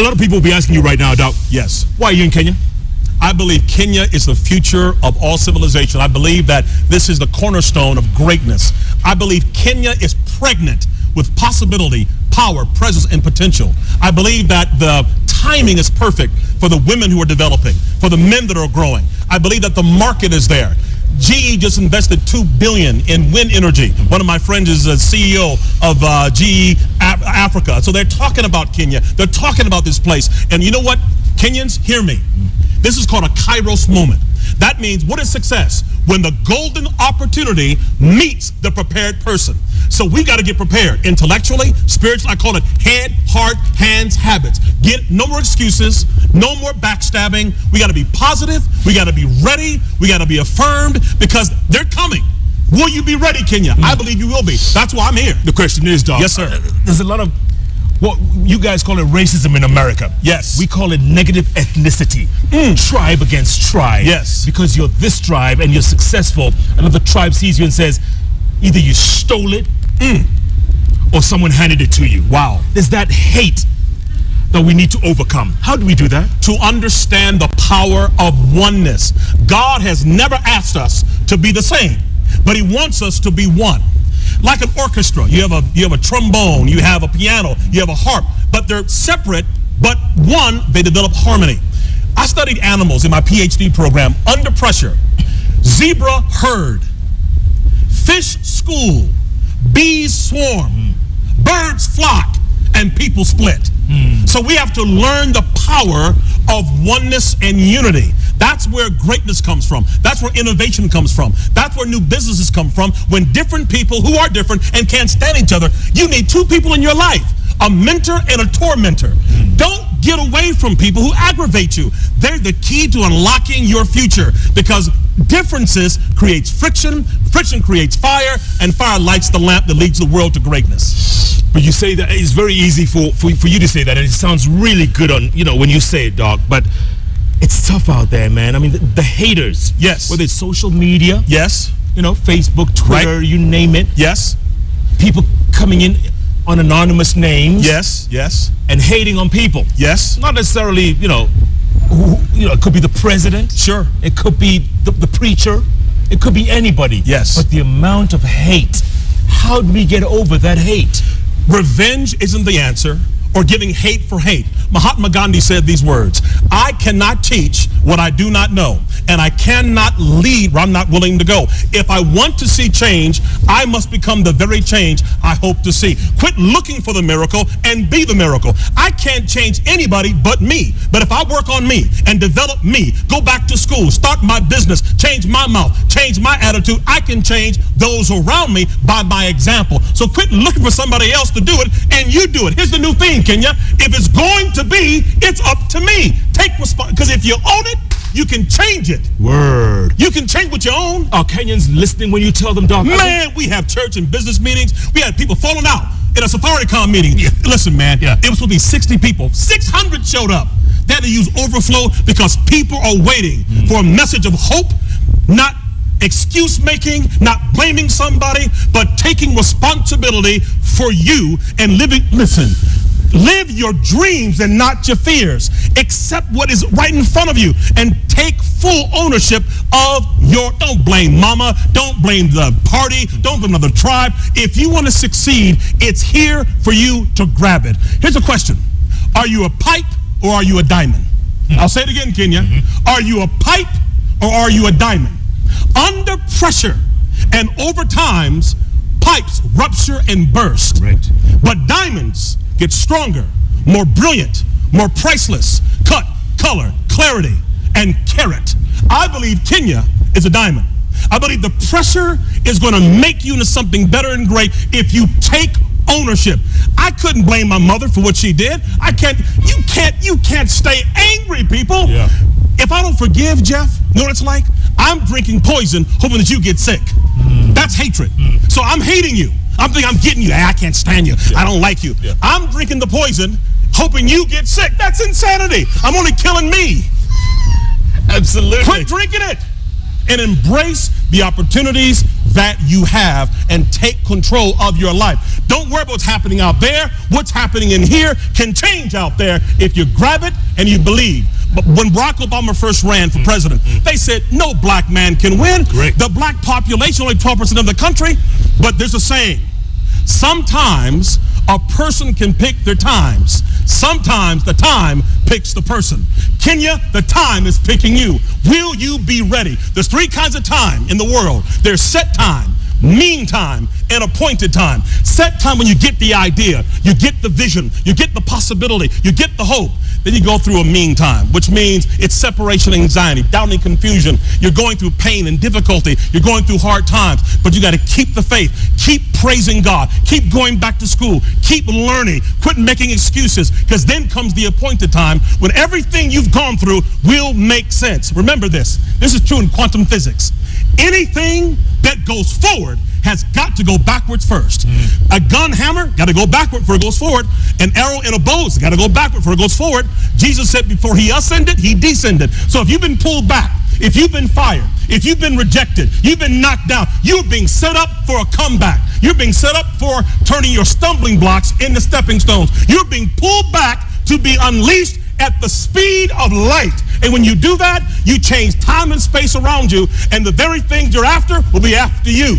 A lot of people will be asking you right now, Doc. Yes. Why are you in Kenya? I believe Kenya is the future of all civilization. I believe that this is the cornerstone of greatness. I believe Kenya is pregnant with possibility, power, presence, and potential. I believe that the timing is perfect for the women who are developing, for the men that are growing. I believe that the market is there. GE just invested $2 billion in wind energy. One of my friends is the CEO of GE Africa. So they're talking about Kenya. They're talking about this place. And you know what? Kenyans, hear me. This is called a Kairos moment. That means, what is success? When the golden opportunity meets the prepared person. So we got to get prepared intellectually, spiritually. I call it head, heart, hands, habits. Get no more excuses, no more backstabbing. We got to be positive. We got to be ready. We got to be affirmed, because they're coming. Will you be ready, Kenya? I believe you will be. That's why I'm here. The question is, Doc. Yes, sir. There's a lot of what you guys call it racism in America. Yes. We call it negative ethnicity. Tribe against tribe. Yes. Because you're this tribe and you're successful, another tribe sees you and says, either you stole it or someone handed it to you. Wow. There's that hate that we need to overcome. How do we do that? To understand the power of oneness. God has never asked us to be the same, but he wants us to be one. Like an orchestra, you have a trombone, you have a piano, you have a harp, but they're separate, but one, they develop harmony. I studied animals in my PhD program under pressure. Zebra herd, fish school, bees swarm, birds flock, and people split. So we have to learn the power of oneness and unity. That's where greatness comes from. That's where innovation comes from. That's where new businesses come from. When different people who are different and can't stand each other, you need two people in your life, a mentor and a tormentor. Don't get away from people who aggravate you. They're the key to unlocking your future, because differences creates friction, friction creates fire, and fire lights the lamp that leads the world to greatness. But you say that it's very easy for you to say that, and it sounds really good on, when you say it, Doc, but it's tough out there, man. I mean, the haters. Yes. Whether it's social media. Yes. Facebook, Twitter, Right. you name it. Yes. People coming in on anonymous names. Yes. Yes. And hating on people. Yes. Not necessarily, it could be the president. Sure. It could be the preacher. It could be anybody. Yes. But the amount of hate, how do we get over that hate? Revenge isn't the answer, or giving hate for hate. Mahatma Gandhi said these words: I cannot teach what I do not know, and I cannot lead where I'm not willing to go. If I want to see change, I must become the very change I hope to see. Quit looking for the miracle and be the miracle. I can't change anybody but me. But if I work on me and develop me, go back to school, start my business, change my mouth, change my attitude, I can change those around me by my example. So quit looking for somebody else to do it, and you do it. Here's the new thing, Kenya. If it's going to be, it's up to me. Take responsibility, because if you own it, you can change it. Word. You can change what you own. Are Kenyans listening when you tell them, Doc? Man, we have church and business meetings. We had people falling out in a Safaricom meeting. Yeah. Listen, man, it was supposed to be 60 people. 600 showed up. They had to use overflow because people are waiting for a message of hope, not excuse making, not blaming somebody, but taking responsibility for you and living. Listen, live your dreams and not your fears. Accept what is right in front of you and take full ownership of your. Don't blame mama. Don't blame the party. Don't blame another tribe. If you want to succeed, it's here for you to grab it. Here's a question: are you a pipe or are you a diamond? I'll say it again, Kenya. Are you a pipe or are you a diamond? Under pressure and over times, pipes rupture and burst. Right. But diamonds get stronger, more brilliant, more priceless. Cut, color, clarity, and carat. I believe Kenya is a diamond. I believe the pressure is going to make you into something better and great if you take ownership. I couldn't blame my mother for what she did. You can't stay angry, people. Yeah. If I don't forgive, Jeff, you know what it's like? I'm drinking poison hoping that you get sick. That's hatred. So I'm hating you. I'm thinking I'm getting you. Hey, I can't stand you. I don't like you. I'm drinking the poison hoping you get sick. That's insanity. I'm only killing me. Absolutely. Quit drinking it and embrace the opportunities that you have and take control of your life. Don't worry about what's happening out there. What's happening in here can change out there if you grab it and you believe. But when Barack Obama first ran for president, they said no black man can win. Correct. The black population, only 12% of the country. But there's a saying, sometimes a person can pick their times. Sometimes the time picks the person. Kenya, the time is picking you. Will you be ready? There's three kinds of time in the world. There's set time, mean time, and appointed time. Set time when you get the idea, you get the vision, you get the possibility, you get the hope. Then you go through a mean time, which means it's separation anxiety, doubt and confusion. You're going through pain and difficulty. You're going through hard times, but you got to keep the faith, keep praising God, keep going back to school, keep learning, quit making excuses, because then comes the appointed time when everything you've gone through will make sense. Remember this. This is true in quantum physics. Anything that goes forward has got to go backwards first. A gun hammer got to go backward before it goes forward. An arrow in a bow has got to go backward before it goes forward. Jesus said before he ascended, he descended. So if you've been pulled back, if you've been fired, if you've been rejected, you've been knocked down, you're being set up for a comeback. You're being set up for turning your stumbling blocks into stepping stones. You're being pulled back to be unleashed at the speed of light. And when you do that, you change time and space around you, and the very things you're after will be after you.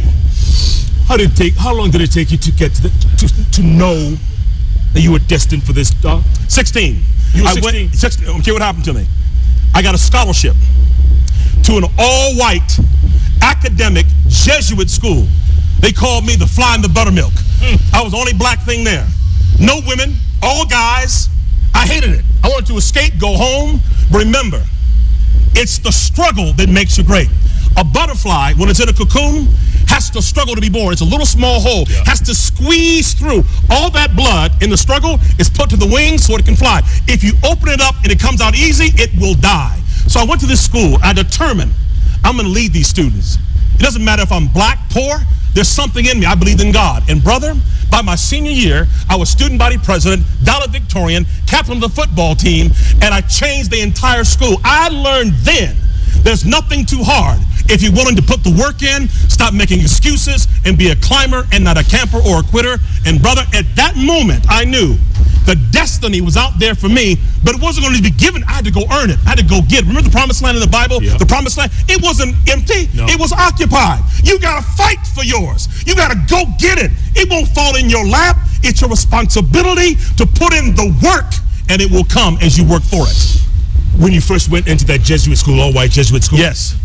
How long did it take you to get to know that you were destined for this, Doc? 16. You were 16? 16. Okay, what happened to me? I got a scholarship to an all-white academic Jesuit school. They called me the fly in the buttermilk. I was the only black thing there. No women, all guys. I hated it. I wanted to escape, go home. But remember, it's the struggle that makes you great. A butterfly, when it's in a cocoon, has to struggle to be born. It's a little small hole, has to squeeze through. All that blood in the struggle is put to the wings so it can fly. If you open it up and it comes out easy, it will die. So I went to this school. I determined I'm going to lead these students. It doesn't matter if I'm black, poor. There's something in me. I believed in God. And brother, by my senior year, I was student body president, valedictorian, captain of the football team, and I changed the entire school. I learned then there's nothing too hard. If you're willing to put the work in, stop making excuses, and be a climber and not a camper or a quitter. And brother, at that moment, I knew the destiny was out there for me, but it wasn't going to be given. I had to go earn it. I had to go get it. Remember the promised land in the Bible? Yeah. The promised land? It wasn't empty. No. It was occupied. You got to fight for yours. You got to go get it. It won't fall in your lap. It's your responsibility to put in the work, and it will come as you work for it. When you first went into that Jesuit school, all-white Jesuit school? Yes.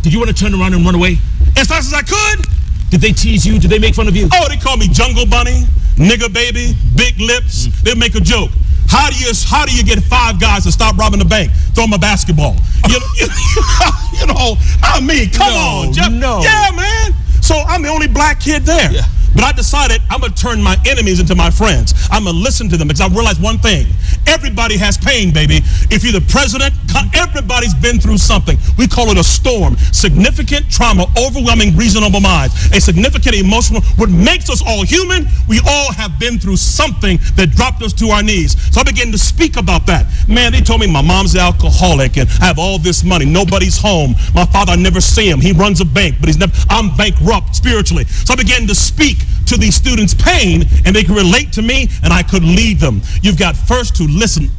Did you want to turn around and run away? As fast as I could. Did they tease you? Did they make fun of you? Oh, they call me Jungle Bunny, nigger baby, big lips. They make a joke. How do you get 5 guys to stop robbing the bank? Throw them a basketball. You know, I mean, come on, Jeff. No. Yeah, man. So I'm the only black kid there. Yeah. But I decided I'm going to turn my enemies into my friends. I'm going to listen to them because I realized one thing. Everybody has pain, baby. If you're the president, everybody's been through something. We call it a storm. Significant trauma, overwhelming reasonable minds. A significant emotional, what makes us all human, we all have been through something that dropped us to our knees. So I began to speak about that. Man, they told me my mom's an alcoholic and I have all this money. Nobody's home. My father, I never see him. He runs a bank, but I'm bankrupt spiritually. So I began to speak to these students' pain, and they could relate to me, and I could lead them. You've got first to listen.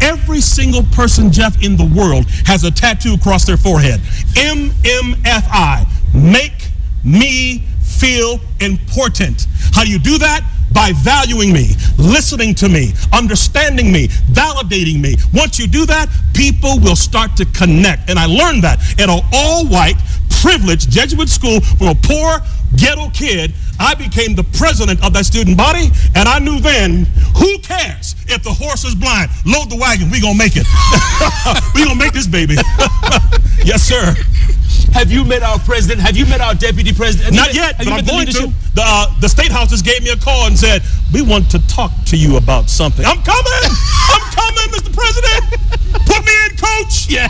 Every single person, Jeff, in the world has a tattoo across their forehead. MMFI, make me feel important. How do you do that? By valuing me, listening to me, understanding me, validating me. Once you do that, people will start to connect. And I learned that in an all-white, privileged Jesuit school from a poor ghetto kid. I became the president of that student body, and I knew then, who cares if the horse is blind? Load the wagon, we gonna make it. We gonna make this baby. Yes, sir. Have you met our president? Have you met our deputy president? Not yet, but I'm going to. The state house just gave me a call and said, we want to talk to you about something. I'm coming! I'm coming, Mr. President! Put me in, coach! Yeah.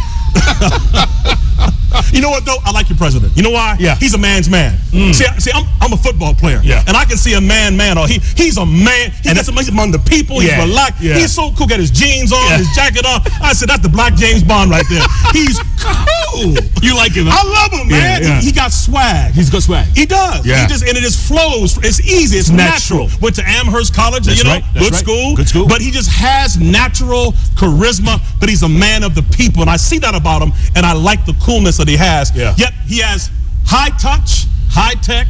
You know what, though? I like your president. You know why? Yeah. He's a man's man. See, I'm a football player. Yeah. And I can see a man. Oh, he's a man. He's among the people. He's black. Yeah. He's so cool. Got his jeans on, his jacket on. I said, that's the black James Bond right there. He's cool. Oh, you like him? Huh? I love him, man. Yeah. He got swag. He's got swag. He does. Yeah. And it just flows. It's easy. It's natural. Went to Amherst College, That's you know, right. That's good right. school. Good school. But he just has natural charisma, but he's a man of the people. And I see that about him, and I like the coolness that he has. Yeah. Yet he has high touch, high tech,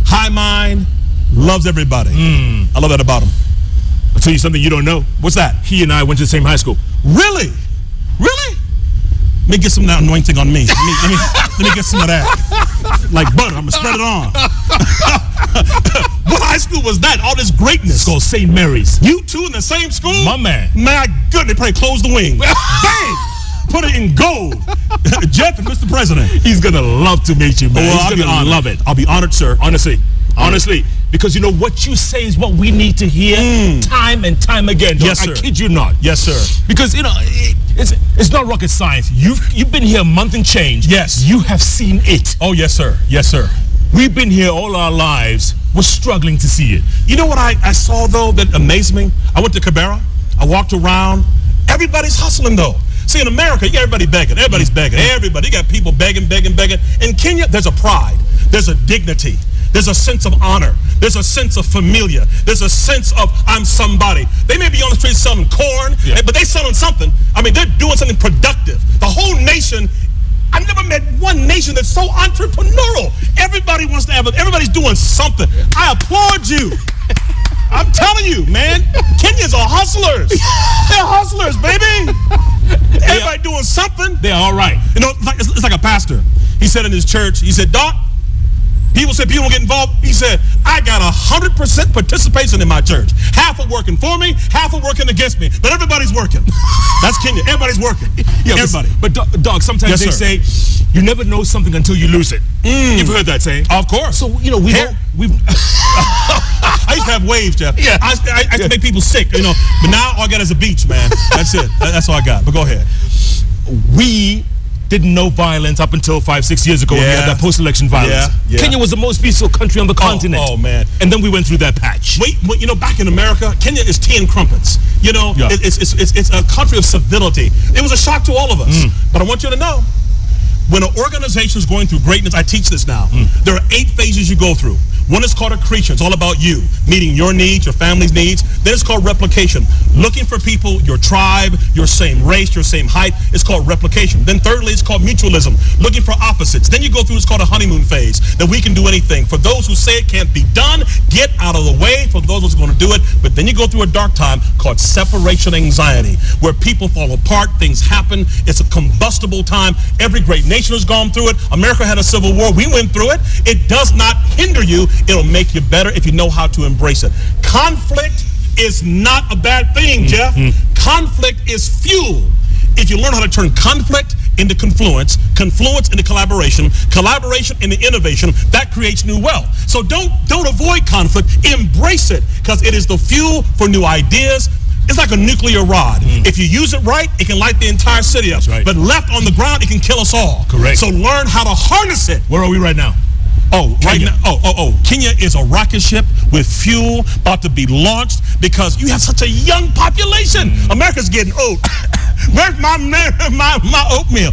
high mind, loves everybody. I love that about him. I'll tell you something you don't know. What's that? He and I went to the same high school. Really? Really? Let me get some of that anointing on me. Let me get some of that. Like butter, I'm going to spread it on. What high school was that? All this greatness. It's called St. Mary's. You two in the same school? My man. My goodness, they probably closed the wing. Bang! Put it in gold. Jeff and Mr. President. He's going to love to meet you, man. Well, He's going to love it. I'll be honored, sir. Honestly, because you know what you say is what we need to hear time and time again. Yes, sir. I kid you not. Yes, sir. Because you know it's not rocket science. You've been here a month and change. Yes. You have seen it. Oh, yes, sir. Yes, sir. We've been here all our lives. We're struggling to see it. You know what I saw, though, that amazed me? I went to Kibera. I walked around. Everybody's hustling, though. See, in America, you got everybody begging. Everybody's begging. Everybody. You got people begging. In Kenya, there's a pride. There's a dignity. There's a sense of honor. There's a sense of familia. There's a sense of I'm somebody. They may be on the street selling corn, but they selling something. I mean, they're doing something productive. The whole nation, I've never met one nation that's so entrepreneurial. Everybody wants to have it. Everybody's doing something. I applaud you. I'm telling you, man, Kenyans are hustlers. They're hustlers, baby. Everybody doing something. They're all right. You know, it's like a pastor. He said in his church, he said, Doc, people said people don't get involved. He said, I got 100% participation in my church. Half are working for me, half are working against me. But everybody's working. That's Kenya. Everybody's working. Yeah, everybody. But Doc, sometimes they say you never know something until you lose it. You've heard that saying? Of course. So, you know, we've I used to have waves, Jeff. Yeah. I used to make people sick, you know. But now all I got is a beach, man. That's it. That's all I got. But go ahead. We didn't know violence up until 5-6 years ago when we had that post-election violence. Yeah. Kenya was the most peaceful country on the continent. Oh man. And then we went through that patch. Wait, you know, back in America, Kenya is tea and crumpets. You know, it's a country of civility. It was a shock to all of us. But I want you to know, when an organization is going through greatness, I teach this now, there are 8 phases you go through. One is called accretion. It's all about you, meeting your needs, your family's needs. Then it's called replication. Looking for people, your tribe, your same race, your same height. It's called replication. Then thirdly, it's called mutualism. Looking for opposites. Then you go through what's called a honeymoon phase, that we can do anything. For those who say it can't be done, get out of the way. For those who's going to do it. But then you go through a dark time called separation anxiety, where people fall apart, things happen. It's a combustible time. Every great nation has gone through it. America had a civil war. We went through it. It does not hinder you. It'll make you better if you know how to embrace it. Conflict is not a bad thing, Jeff. Conflict is fuel. If you learn how to turn conflict into confluence, confluence into collaboration, collaboration into innovation, that creates new wealth. So don't avoid conflict, embrace it, because it is the fuel for new ideas. It's like a nuclear rod. If you use it right, it can light the entire city up. Right. But left on the ground, it can kill us all. Correct. So learn how to harness it. Where are we right now? Right now, Kenya is a rocket ship with fuel about to be launched because you have such a young population. America's getting old. Where's my oatmeal?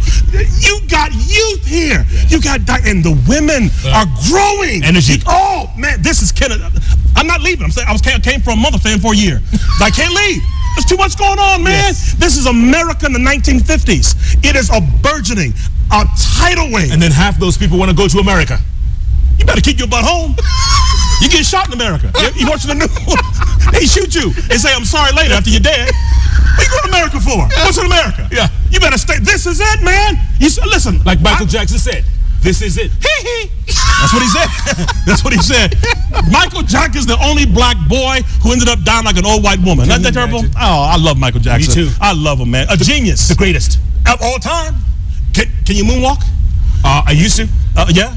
You got youth here. You got, and the women are growing. Energy. Oh man, this is Kenya. I'm not leaving. I came for a month. I'm staying for a year. I can't leave. There's too much going on, man. This is America in the 1950s. It is a burgeoning, a tidal wave. And then half those people want to go to America. You better keep your butt home. You get shot in America. You watching the news? They shoot you. They say, I'm sorry later after you're dead. What you going to America for? What's in America? Yeah. You better stay. This is it, man. You listen. Like Michael Jackson said, this is it. That's what he said. That's what he said. Michael Jackson's the only black boy who ended up dying like an old white woman. Isn't that terrible? Oh, I love Michael Jackson. Me too. I love him, man. A genius. The greatest. Of all time. Can you moonwalk? I used to. Yeah.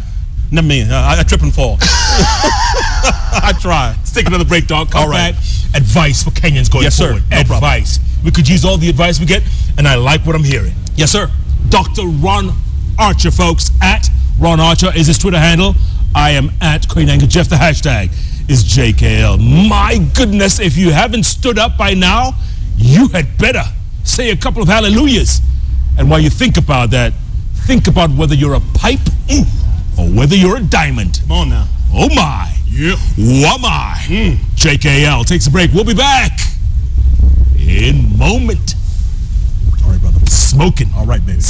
Not me. I trip and fall. I try. Let's take another break, dog. All right. Advice for Kenyans going forward. No advice. Problem. We could use all the advice we get, and I like what I'm hearing. Yes, sir. Dr. Ron Archer, folks. At Ron Archer is his Twitter handle. I am at Koinange. Jeff, the hashtag is JKL. My goodness, if you haven't stood up by now, you had better say a couple of hallelujahs. And while you think about that, think about whether you're a pipe or whether you're a diamond. Come on now. Oh my. Yeah. Oh my. JKL takes a break. We'll be back in a moment. All right, brother. Smoking. All right, baby.